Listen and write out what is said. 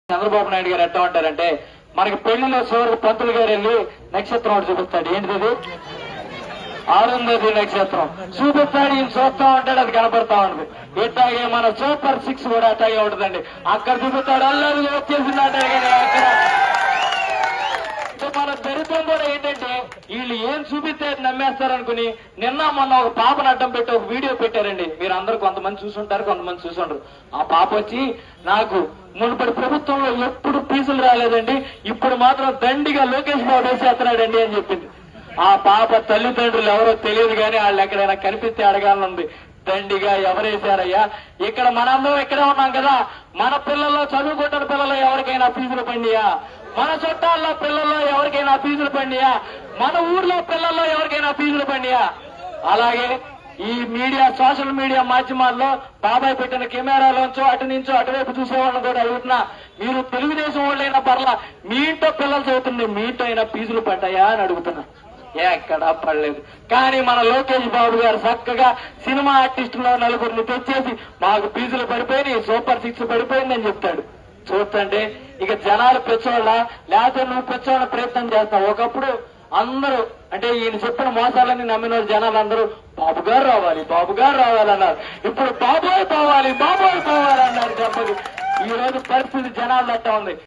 చంద్రబాబు నాయుడు గారు ఎట్లా ఉంటారంటే మనకి పెళ్లిలో చివరికి పంతులు గారు వెళ్ళి నక్షత్రం ఒకటి చూపిస్తాడు. ఏంటిది? ఆరుంధతి నక్షత్రం చూపిస్తాడు. ఈయన చూస్తా ఉంటాడు, అది కనపడతా ఉంటుంది. ఇట్లాగే మన సూపర్ 6 కూడా అట్లాగే ఉంటుందండి. అక్కడ చూపిస్తాడు, అల్లరి వచ్చేసింది అంటారు. కానీ అక్కడ మన దరిద్రం కూడా ఏంటంటే వీళ్ళు ఏం చూపిస్తే నమ్మేస్తారనుకుని నిన్న మొన్న ఒక పాపను అడ్డం పెట్టి ఒక వీడియో పెట్టారండి. మీరు అందరూ కొంతమంది చూసుంటారు, కొంతమంది చూసుంటారు. ఆ పాప వచ్చి నాకు మునుపటి ప్రభుత్వంలో ఎప్పుడు ఫీజులు రాలేదండి, ఇప్పుడు మాత్రం దండిగా లోకేష్ బాబు వేసేస్తున్నాడండి అని చెప్పింది. ఆ పాప తల్లిదండ్రులు ఎవరో తెలియదు కానీ వాళ్ళు ఎక్కడైనా కనిపిస్తే అడగాలనుంది. దండిగా ఎవరేశారయ్యా? ఇక్కడ మనందరం ఇక్కడే ఉన్నాం కదా, మన పిల్లల్లో చదువుకుంటున్న పిల్లల్లో ఎవరికైనా ఫీజులు పండియా? మన చుట్టాల్లో పిల్లల్లో ఎవరికైనా ఫీజులు పండియా? మన ఊర్లో పిల్లల్లో ఎవరికైనా ఫీజులు పండియా? అలాగే ఈ మీడియా, సోషల్ మీడియా మాధ్యమాల్లో బాబాయ్ పెట్టిన కెమెరాలోంచో అటు నుంచో అటువైపు చూసేవాళ్ళని కూడా అడుగుతున్నా, మీరు తెలుగుదేశం వాళ్ళైనా పర్లా, మీ ఇంట్లో పిల్లలు చదువుతుంది, మీ ఇంట్లో అయినా ఫీజులు పడ్డాయా అని అడుగుతున్నా. ఎక్కడా పడలేదు. కానీ మన లోకేష్ బాబు గారు చక్కగా సినిమా ఆర్టిస్టులో నలుగురిని తెచ్చేసి మాకు ఫీజులు పడిపోయినాయి, సూపర్ 6 పడిపోయిందని చెప్తాడు. చూస్తుంటే ఇక జనాలు పెంచోళ్ళ లేకపోతే నువ్వు పెంచోళ్ళ ప్రయత్నం చేస్తావు. ఒకప్పుడు అందరూ అంటే ఈయన చెప్పిన మోసాలన్నీ నమ్మిన జనాలందరూ బాబు గారు రావాలి, బాబు గారు రావాలన్నారు. ఇప్పుడు బాబోయ్ పోవాలి, బాబోయ్ పోవాలన్నారు. చెప్పదు. ఈ రోజు పరిస్థితి జనాలు అట్ట ఉంది.